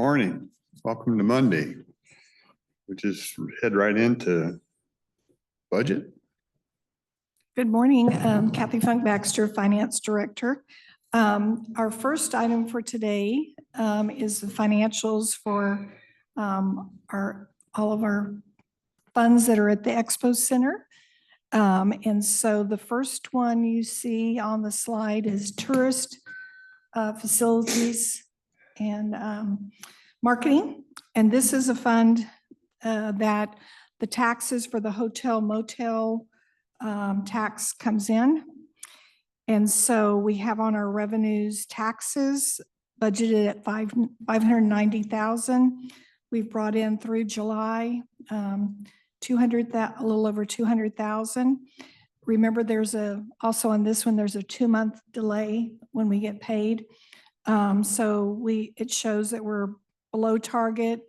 Morning. Welcome to Monday. We just head right into budget. Good morning, Kathy Funk Baxter, Finance Director. Our first item for today is the financials for all of our funds that are at the Expo Center. And so the first one you see on the slide is tourist facilities and marketing. And this is a fund that the taxes for the hotel motel tax comes in. And so we have on our revenues taxes budgeted at 590,000. We've brought in through July 200, a little over 200,000. Remember, there's also on this one, there's a 2-month delay when we get paid. So it shows that we're below target.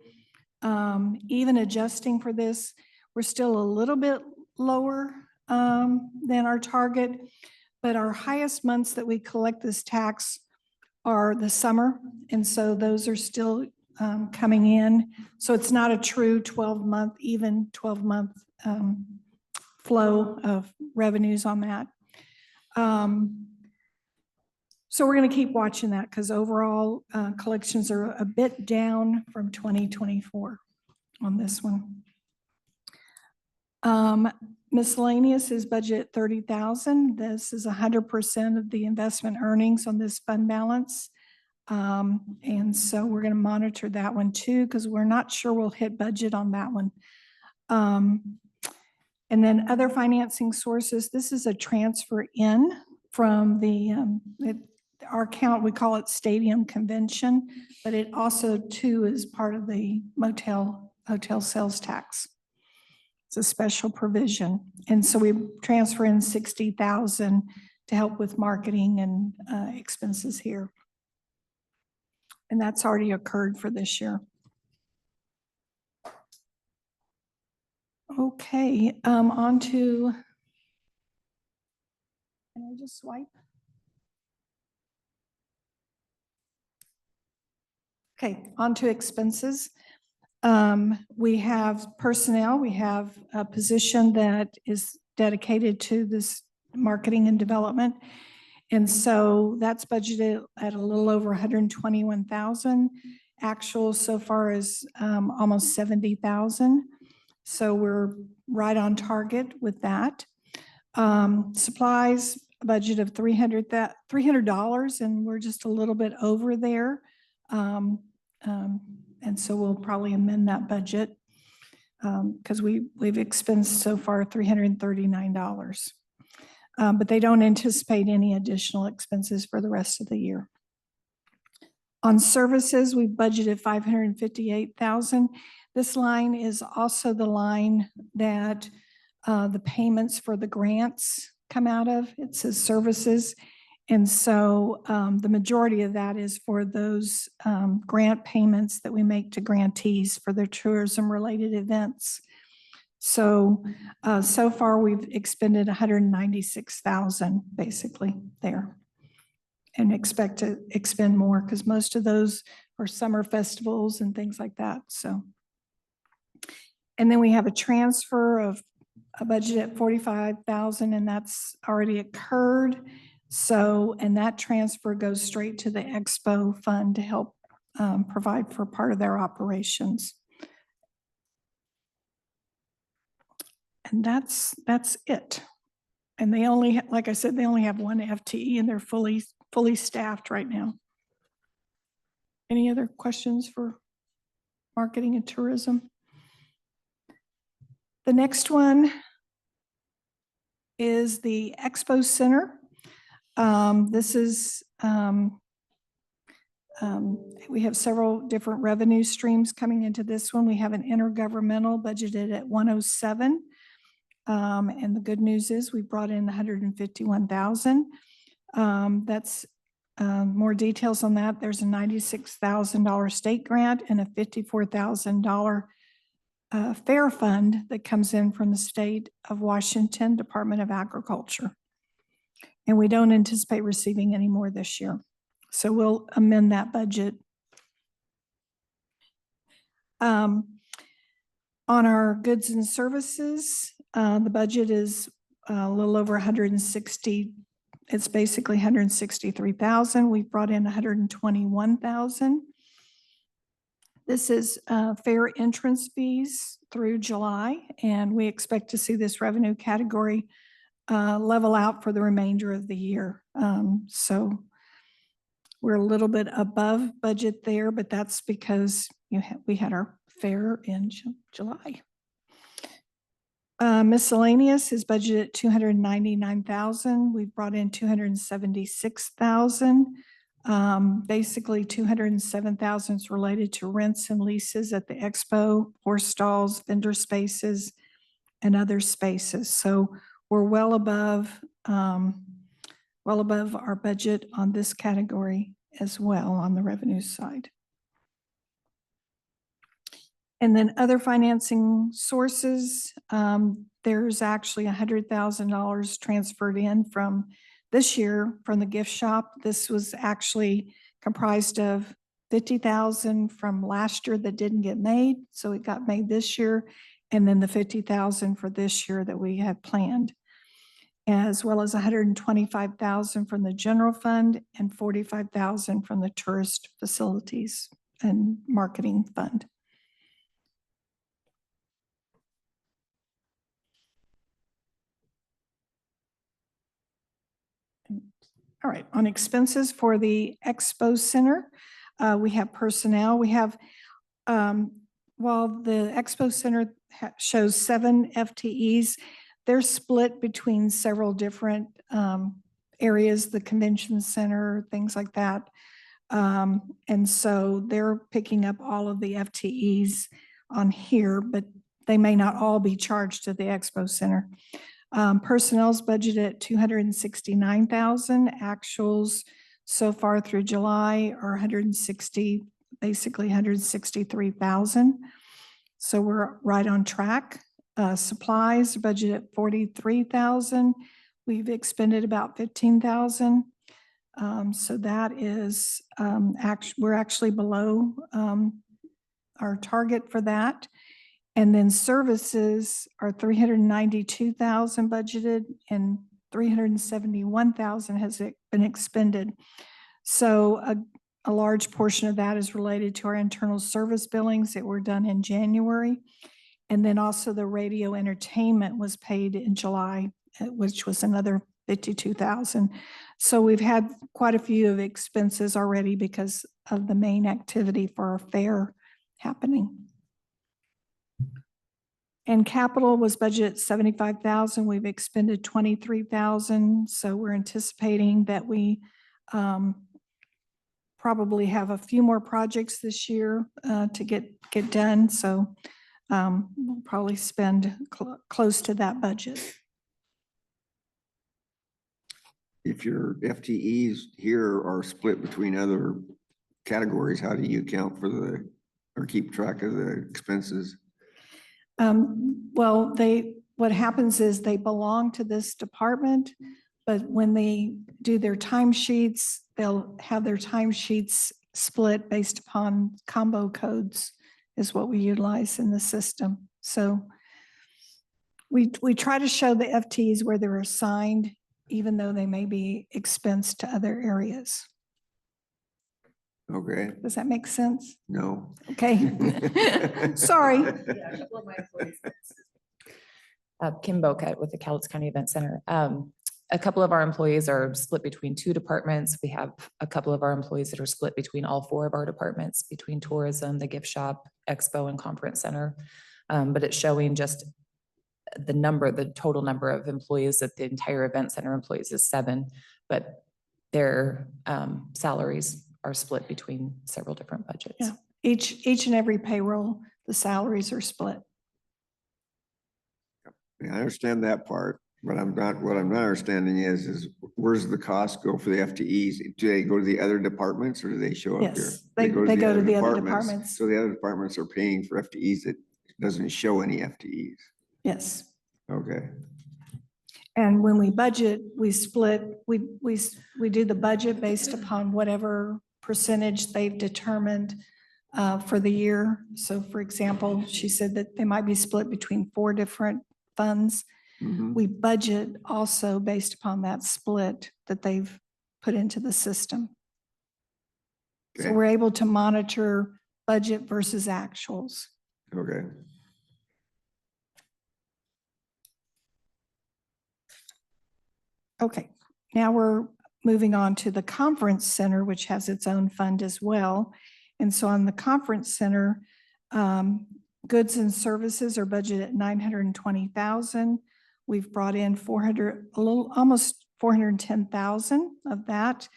Even adjusting for this, we're still a little bit lower than our target, but our highest months that we collect this tax are the summer. And so those are still coming in. So it's not a true 12-month, even 12-month flow of revenues on that. So we're going to keep watching that because overall collections are a bit down from 2024 on this one. Miscellaneous is budget 30,000. This is 100% of the investment earnings on this fund balance. And so we're going to monitor that one too, because we're not sure we'll hit budget on that one. And then other financing sources, this is a transfer in from our account, we call it Stadium Convention, but it also too is part of the hotel sales tax. It's a special provision. And so we transfer in 60,000 to help with marketing and expenses here. And that's already occurred for this year. Okay, on to, can I just swipe? Okay, on to expenses. We have personnel. We have a position that is dedicated to this marketing and development. And so that's budgeted at a little over 121,000. Actual so far is almost 70,000. So we're right on target with that. Supplies, a budget of $300, and we're just a little bit over there. And so we'll probably amend that budget because we've expensed so far $339. But they don't anticipate any additional expenses for the rest of the year. On services, we budgeted $558,000. This line is also the line that the payments for the grants come out of. It says services. And so the majority of that is for those grant payments that we make to grantees for their tourism-related events. So, so far we've expended $196,000 basically there, and expect to expend more because most of those are summer festivals and things like that. So, and then we have a transfer of a budget at $45,000, and that's already occurred. So, and that transfer goes straight to the Expo Fund to help provide for part of their operations. And that's it. And they only, like I said, they only have one FTE and they're fully staffed right now. Any other questions for marketing and tourism? The next one is the Expo Center. This is, we have several different revenue streams coming into this one. We have an intergovernmental budgeted at 107. And the good news is we brought in 151,000. That's more details on that. There's a $96,000 state grant and a $54,000 fair fund that comes in from the state of Washington Department of Agriculture. And we don't anticipate receiving any more this year. So we'll amend that budget On our goods and services, the budget is a little over 160. It's basically 163,000. We brought in 121,000. This is fair entrance fees through July, and we expect to see this revenue category level out for the remainder of the year. So we're a little bit above budget there, but that's because we had our fair in July. Miscellaneous is budgeted at 299,000. We've brought in 276,000. Basically 207,000 is related to rents and leases at the expo, horse stalls, vendor spaces, and other spaces. So we're well above our budget on this category as well on the revenue side. And then other financing sources, there's actually $100,000 transferred in from this year from the gift shop. This was actually comprised of 50,000 from last year that didn't get made, so it got made this year, and then the 50,000 for this year that we had planned, as well as 125,000 from the general fund and 45,000 from the tourist facilities and marketing fund. All right, on expenses for the Expo Center, we have personnel. We have, while the Expo Center shows 7 FTEs, they're split between several different areas, the convention center, things like that. And so they're picking up all of the FTEs on here, but they may not all be charged to the Expo Center. Personnel's budgeted at 269,000. Actuals so far through July are 160, basically 163,000. So we're right on track. Supplies budgeted at 43,000. We've expended about 15,000. So that is we're actually below our target for that. And then services are 392,000 budgeted and 371,000 has been expended. So a large portion of that is related to our internal service billings that were done in January. And then also the radio entertainment was paid in July, which was another 52,000. So we've had quite a few of expenses already because of the main activity for our fair happening. And capital was budgeted 75,000. We've expended 23,000. So we're anticipating that we probably have a few more projects this year to get done. So we'll probably spend close to that budget. If your FTEs here are split between other categories, how do you account for or keep track of the expenses? Well, what happens is they belong to this department, but when they do their timesheets, they'll have their timesheets split based upon combo codes is what we utilize in the system. So we try to show the FTEs where they're assigned, even though they may be expensed to other areas. Okay. Does that make sense? No. Okay. Sorry. Kim Bocat with the Cowlitz County Event Center. A couple of our employees are split between 2 departments. We have a couple of our employees that are split between all 4 of our departments, between tourism, the gift shop, expo, and conference center. But it's showing just the total number of employees that the entire event center employees is 7, but their salaries are split between several different budgets. Yeah. Each and every payroll, the salaries are split. Yeah, I understand that part, but what I'm not understanding is where's the cost go for the FTEs? Do they go to the other departments or do they show up here? Yes, they go to the other departments. So the other departments are paying for FTEs that doesn't show any FTEs. Yes. Okay. And when we budget, we split, we do the budget based upon whatever percentage they've determined for the year. So for example, she said that they might be split between 4 different funds. Mhm. We budget also based upon that split that they've put into the system. So Okay. we're able to monitor budget versus actuals. Okay. Okay, now we're moving on to the conference center, which has its own fund as well. And so on the conference center, goods and services are budgeted at 920,000. We've brought in 400, a little, almost 410,000 of that.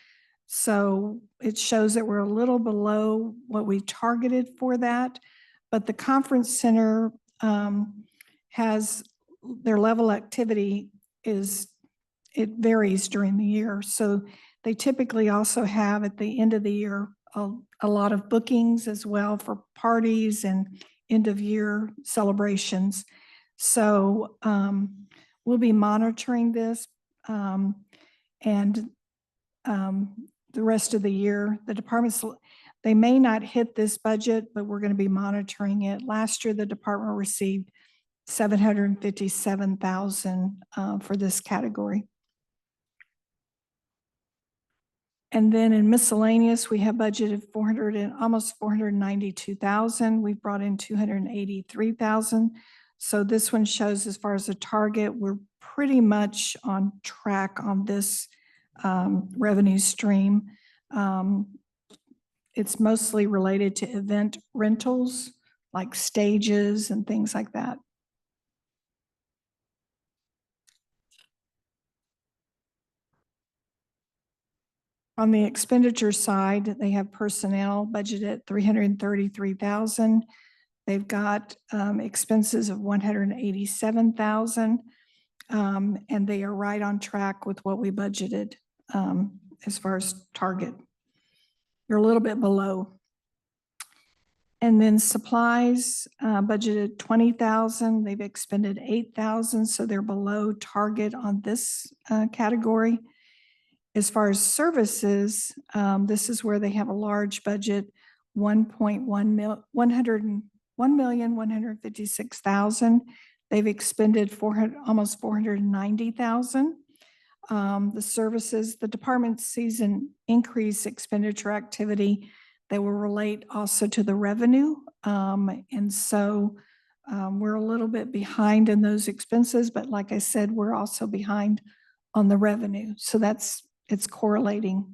So it shows that we're a little below what we targeted for that. But the conference center has, their level activity is, it varies during the year. So they typically also have at the end of the year, a lot of bookings as well for parties and end of year celebrations. So we'll be monitoring this and the rest of the year. The departments, they may not hit this budget, but we're going to be monitoring it. Last year, the department received 757,000 for this category. And then in miscellaneous, we have budgeted 400 and almost 492,000. We've brought in 283,000. So this one shows as far as the target, we're pretty much on track on this revenue stream. It's mostly related to event rentals, like stages and things like that. On the expenditure side, they have personnel budgeted at 333,000. They've got expenses of 187,000. And they are right on track with what we budgeted as far as target. You're a little bit below. And then supplies budgeted 20,000. They've expended 8,000, so they're below target on this category. As far as services, this is where they have a large budget, 1,156,000. They've expended almost 490,000. The services, the department sees an increased expenditure activity that will relate also to the revenue. And so we're a little bit behind in those expenses, but like I said, we're also behind on the revenue. So it's correlating.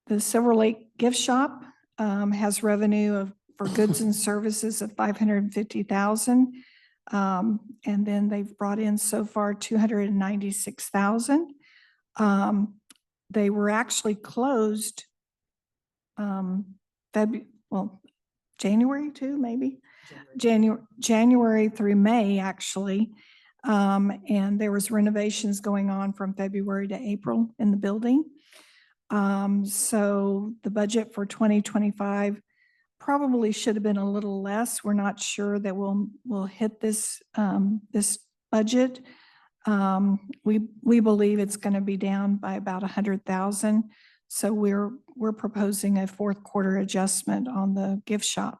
The Silver Lake Gift Shop has revenue for goods and services of 550,000. And then they've brought in so far 296,000. They were actually closed January too, maybe? January through May, actually. And there was renovations going on from February to April in the building. So the budget for 2025 probably should have been a little less. We're not sure that we'll hit this this budget. We believe it's going to be down by about 100,000. So we're proposing a fourth quarter adjustment on the gift shop.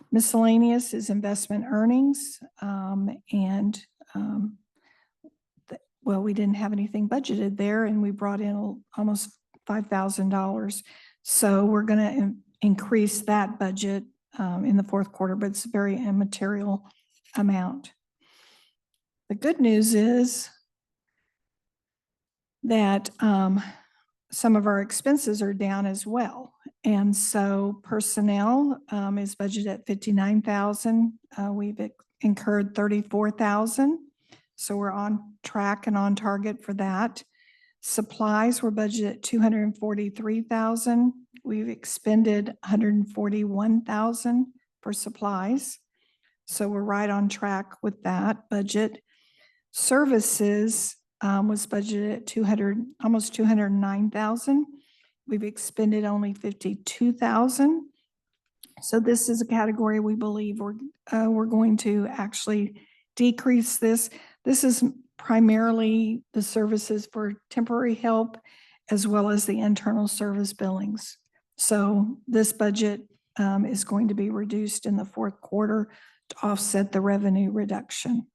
Miscellaneous is investment earnings, well, we didn't have anything budgeted there, and we brought in almost $5,000. So we're going to increase that budget in the fourth quarter, but it's a very immaterial amount. The good news is that some of our expenses are down as well. And so personnel is budgeted at 59,000. We've incurred 34,000. So we're on track and on target for that. Supplies were budgeted at 243,000. We've expended 141,000 for supplies. So we're right on track with that budget. Services was budgeted at almost 209,000. We've expended only 52,000. So this is a category we believe we're going to actually decrease this. This is primarily the services for temporary help as well as the internal service billings. So this budget is going to be reduced in the fourth quarter to offset the revenue reduction.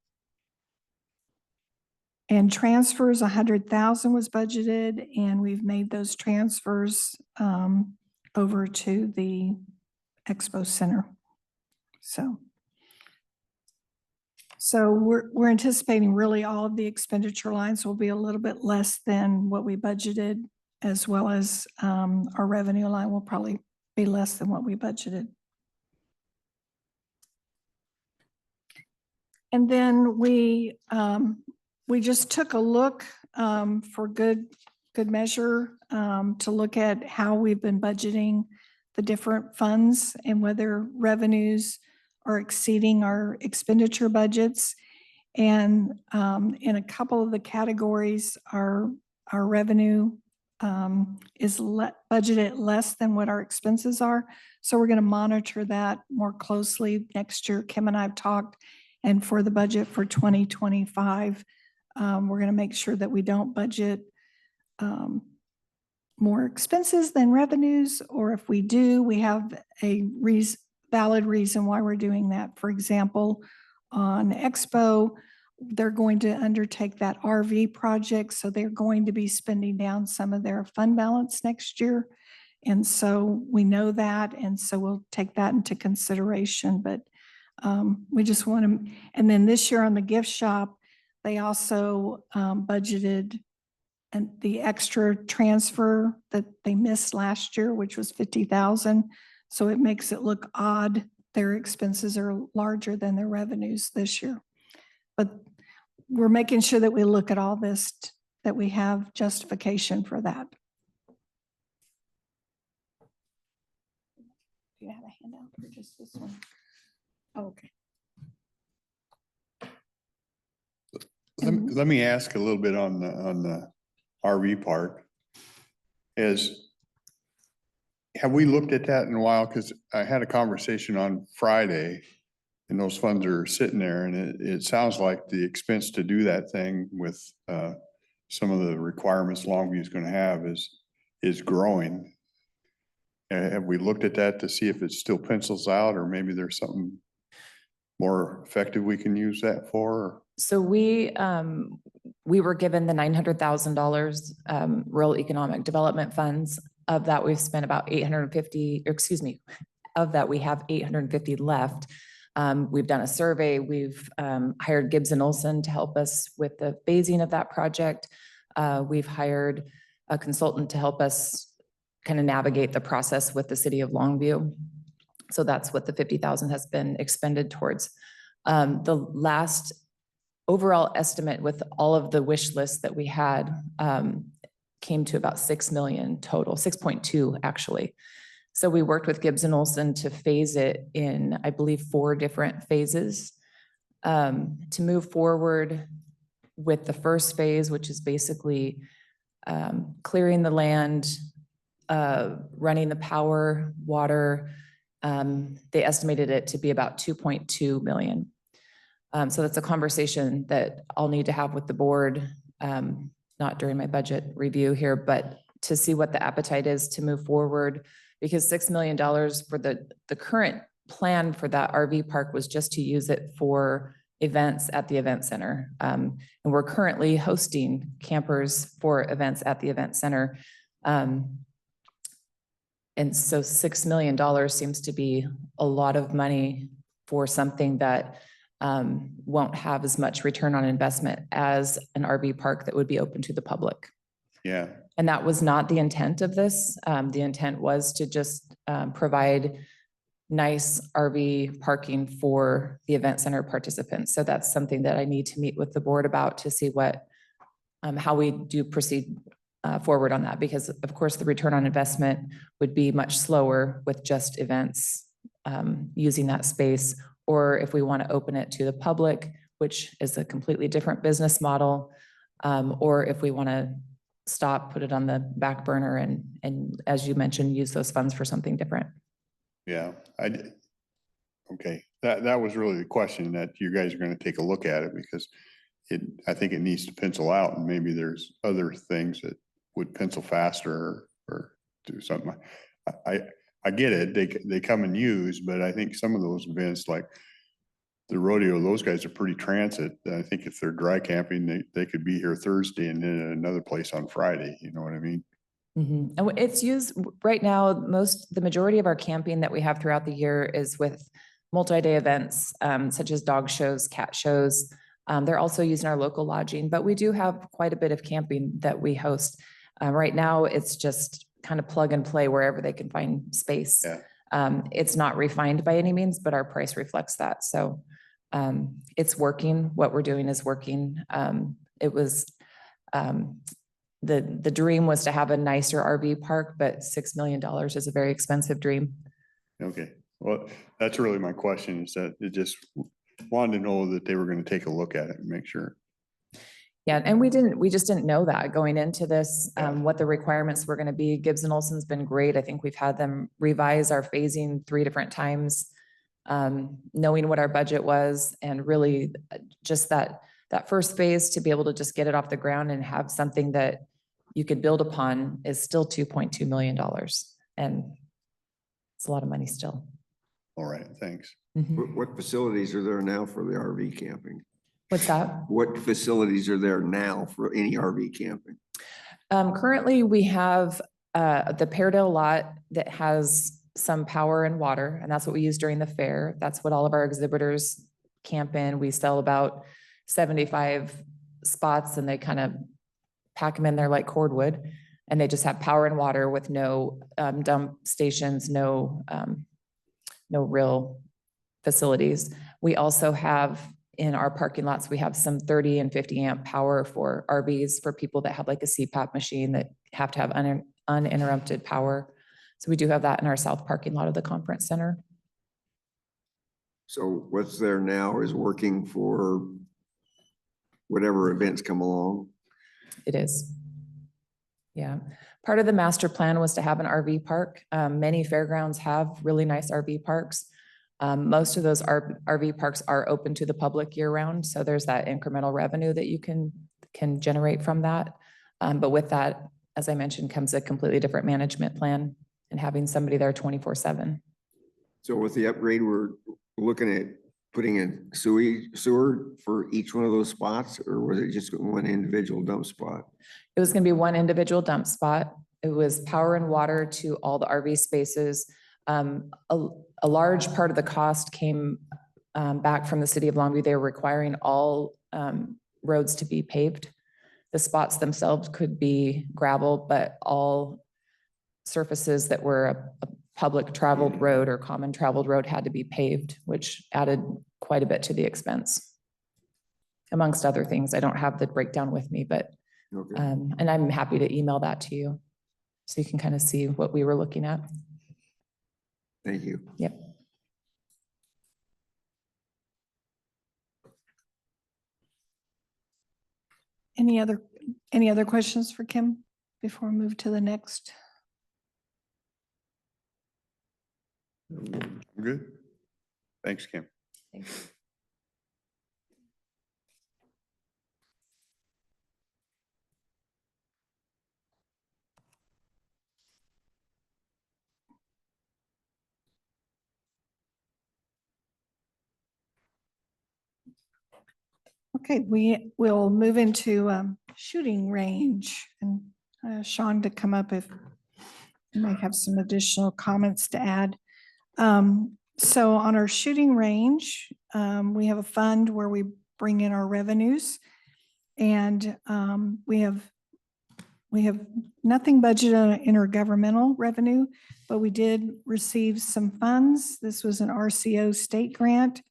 And transfers, 100,000 was budgeted, and we've made those transfers over to the Expo Center. So we're anticipating really all of the expenditure lines will be a little bit less than what we budgeted, as well as our revenue line will probably be less than what we budgeted. And then we just took a look for good measure to look at how we've been budgeting the different funds and whether revenues are exceeding our expenditure budgets. And in a couple of the categories, our revenue is budgeted less than what our expenses are. So we're going to monitor that more closely next year. Kim and I have talked, and for the budget for 2025, we're going to make sure that we don't budget more expenses than revenues, or if we do, we have a valid reason why we're doing that. For example, on Expo, they're going to undertake that RV project, so they're going to be spending down some of their fund balance next year. And so we know that, and so we'll take that into consideration. But we just want to, and then this year on the gift shop, they also budgeted and the extra transfer that they missed last year, which was 50,000. So it makes it look odd. Their expenses are larger than their revenues this year. But we're making sure that we look at all this, that we have justification for that. Do you have a handout or just this one? Oh, okay. Let me ask a little bit on the RV park. Have we looked at that in a while? Because I had a conversation on Friday and those funds are sitting there, and it sounds like the expense to do that thing with some of the requirements Longview is going to have is growing. Have we looked at that to see if it still pencils out, or maybe there's something more effective we can use that for? So we were given the $900,000 rural economic development funds. Of that, we've spent about 850, or excuse me, of that we have 850 left. We've done a survey. We've hired Gibbs and Olson to help us with the phasing of that project. We've hired a consultant to help us kind of navigate the process with the city of Longview. So that's what the 50,000 has been expended towards. The last overall estimate with all of the wish lists that we had came to about 6 million total, 6.2 actually. So we worked with Gibbs and Olson to phase it in, I believe, 4 different phases to move forward with the first phase, which is basically clearing the land, running the power, water. They estimated it to be about 2.2 million. So that's a conversation that I'll need to have with the board, not during my budget review here, but to see what the appetite is to move forward, because $6 million for the current plan for that RV park was just to use it for events at the event center. And we're currently hosting campers for events at the event center. And so $6 million seems to be a lot of money for something that won't have as much return on investment as an RV park that would be open to the public. Yeah. And that was not the intent of this. The intent was to just provide nice RV parking for the event center participants. So that's something that I need to meet with the board about to see what, how we do proceed forward on that, because of course the return on investment would be much slower with just events using that space, or if we want to open it to the public, which is a completely different business model, or if we want to stop, put it on the back burner and as you mentioned, use those funds for something different. Yeah, okay. That was really the question, that you guys are going to take a look at it, because I think it needs to pencil out, and maybe there's other things that would pencil faster or do something. I get it. They come and use, but I think some of those events like the rodeo, those guys are pretty transit. I think if they're dry camping, they could be here Thursday and then at another place on Friday. You know what I mean? Mhm. And it's used right now, the majority of our camping that we have throughout the year is with multi-day events, such as dog shows, cat shows. They're also using our local lodging, but we do have quite a bit of camping that we host. Right now, it's just kind of plug and play wherever they can find space. Yeah. It's not refined by any means, but our price reflects that. So it's working. What we're doing is working. It was the dream was to have a nicer RV park, but $6 million is a very expensive dream. Okay. Well, that's really my question, is that it just wanted to know that they were going to take a look at it and make sure. Yeah, and we just didn't know that going into this, what the requirements were going to be. Gibbs and Olson's been great. I think we've had them revise our phasing 3 different times, knowing what our budget was, and really just that first phase to be able to just get it off the ground and have something that you could build upon is still $2.2 million. And it's a lot of money still. All right, thanks. Mhm. What facilities are there now for the RV camping? What's that? What facilities are there now for any RV camping? Currently, we have the Peardale lot that has some power and water, and that's what we use during the fair. That's what all of our exhibitors camp in. We sell about 75 spots, and they kind of pack them in there like cordwood, and they just have power and water with no dump stations, no real facilities. We also have in our parking lots, we have some 30 and 50 amp power for RVs for people that have like a CPAP machine that have to have uninterrupted power. So we do have that in our south parking lot of the conference center. So what's there now is working for whatever events come along? It is. Yeah. Part of the master plan was to have an RV park. Many fairgrounds have really nice RV parks. Most of those RV parks are open to the public year round. So there's that incremental revenue that you can generate from that. But with that, as I mentioned, comes a completely different management plan and having somebody there 24/7. So with the upgrade, we're looking at putting in sewer for each one of those spots, or was it just one individual dump spot? It was going to be one individual dump spot. It was power and water to all the RV spaces. A large part of the cost came back from the city of Longview. They were requiring all roads to be paved. The spots themselves could be gravel, but all surfaces that were a public traveled road or common traveled road had to be paved, which added quite a bit to the expense. Amongst other things, I don't have the breakdown with me, but Okay. and I'm happy to email that to you so you can kind of see what we were looking at. Thank you. Yep. Any other questions for Kim before we move to the next? Good. Thanks, Kim. Thanks. Okay, we will move into shooting range, and Sean to come up if you might have some additional comments to add. So on our shooting range, we have a fund where we bring in our revenues, and we have nothing budgeted on intergovernmental revenue, but we did receive some funds. This was an RCO state grant.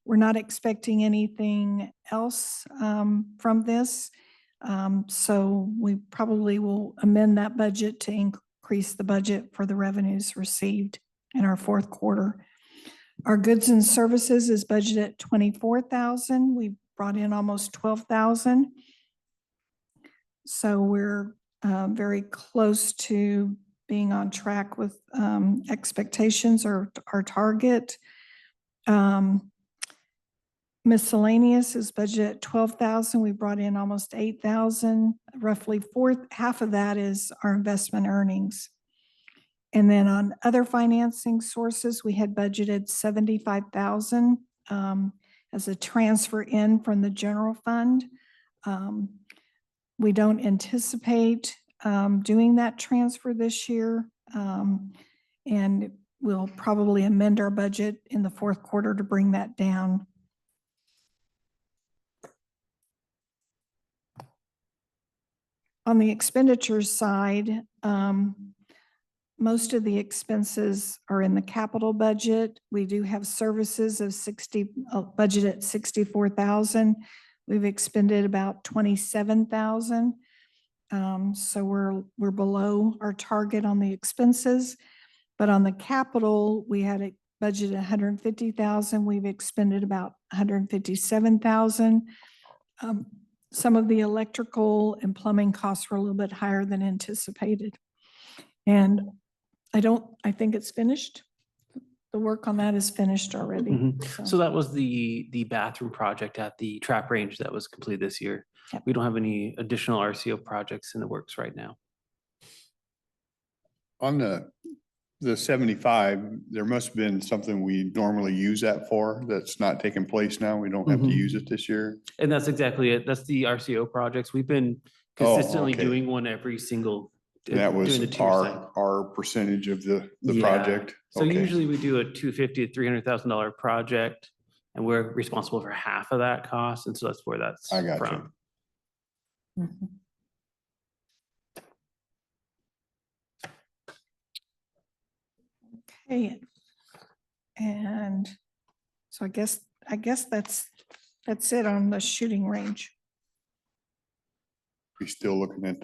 We're not expecting anything else from this. So we probably will amend that budget to increase the budget for the revenues received in our fourth quarter. Our goods and services is budgeted at 24,000. We brought in almost 12,000. So we're very close to being on track with expectations or our target. Miscellaneous is budgeted at 12,000. We brought in almost 8,000. Roughly half of that is our investment earnings. And then on other financing sources, we had budgeted 75,000 as a transfer in from the general fund. We don't anticipate doing that transfer this year. And we'll probably amend our budget in the fourth quarter to bring that down. On the expenditures side, most of the expenses are in the capital budget. We do have services of budget at 64,000. We've expended about 27,000. So we're below our target on the expenses. But on the capital, we had a budget at 150,000. We've expended about 157,000. Some of the electrical and plumbing costs were a little bit higher than anticipated. And I think it's finished. The work on that is finished already. So that was the bathroom project at the trap range that was completed this year. Yep. We don't have any additional RCO projects in the works right now. On the 75, there must have been something we normally use that for that's not taking place now. We don't have to Mhm. use it this year. And that's exactly it. That's the RCO projects. We've been Oh, consistently okay. doing one every single. And that was during the tier cycle. our percentage of the Yeah. project. So Okay. usually we do a $250,000 to $300,000 project, and we're responsible for half of that cost, and so that's where that's I got you. from. Mhm. Okay. And so I guess that's it on the shooting range. We still looking at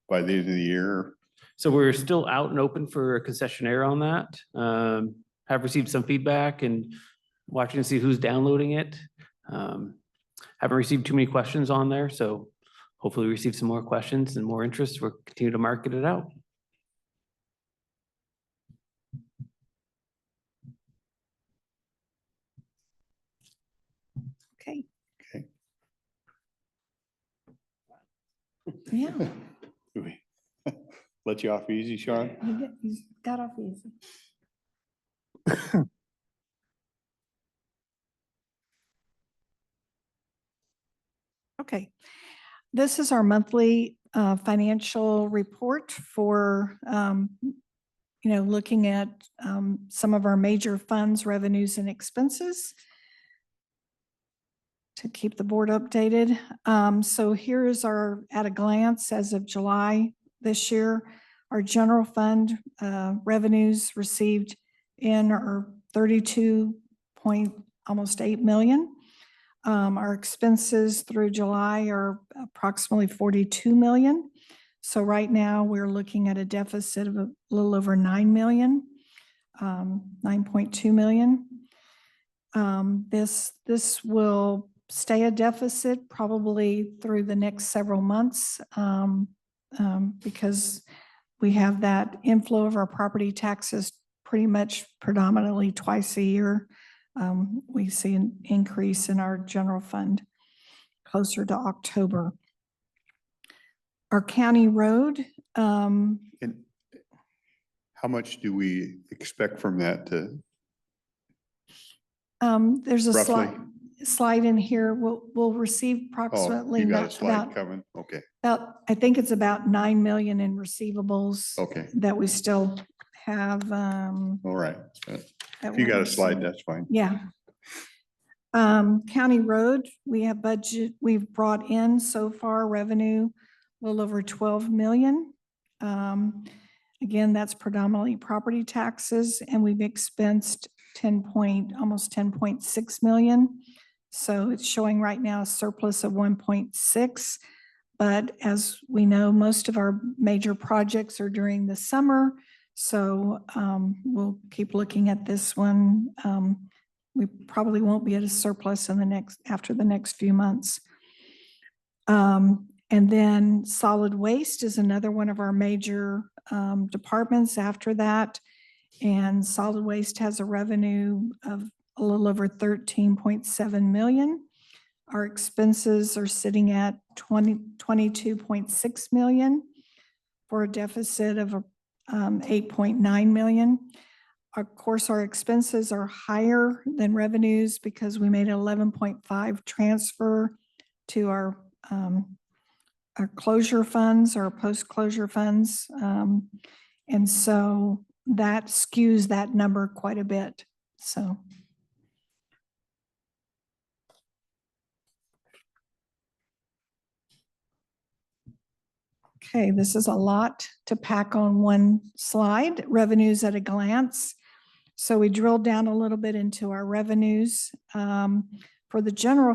by the end of the year. So we're still out and open for a concessionaire on that. Have received some feedback and watching to see who's downloading it. Haven't received too many questions on there, so hopefully we receive some more questions and more interest. We'll continue to market it out. Okay. Okay. Yeah. Let you off easy, Sean? You got off easy. Okay. This is our monthly financial report for, looking at some of our major funds, revenues, and expenses to keep the board updated. So here is at a glance as of July this year, our general fund revenues received in are 32.8 million. Our expenses through July are approximately 42 million. So right now we're looking at a deficit of a little over 9 million, 9.2 million. This will stay a deficit probably through the next several months because we have that inflow of our property taxes pretty much predominantly twice a year. We see an increase in our general fund closer to October. Our county road. And how much do we expect from that to There's a roughly? slide in here. We'll receive Oh, approximately you got a about, slide coming. Okay, I think it's about 9 million in receivables okay, that we still have. all right. that If you we'll got a slide, receive. that's fine. Yeah. County road, we've brought in so far revenue, a little over 12 million. Again, that's predominantly property taxes, and we've expensed almost 10.6 million. So it's showing right now a surplus of 1.6. But as we know, most of our major projects are during the summer. So we'll keep looking at this one. We probably won't be at a surplus after the next few months. And then solid waste is another one of our major departments after that. And solid waste has a revenue of a little over 13.7 million. Our expenses are sitting at 22.6 million for a deficit of 8.9 million. Of course, our expenses are higher than revenues because we made an 11.5 transfer to our closure funds, our post-closure funds. And so that skews that number quite a bit, so. Okay, this is a lot to pack on one slide, revenues at a glance. So we drilled down a little bit into our revenues. For the general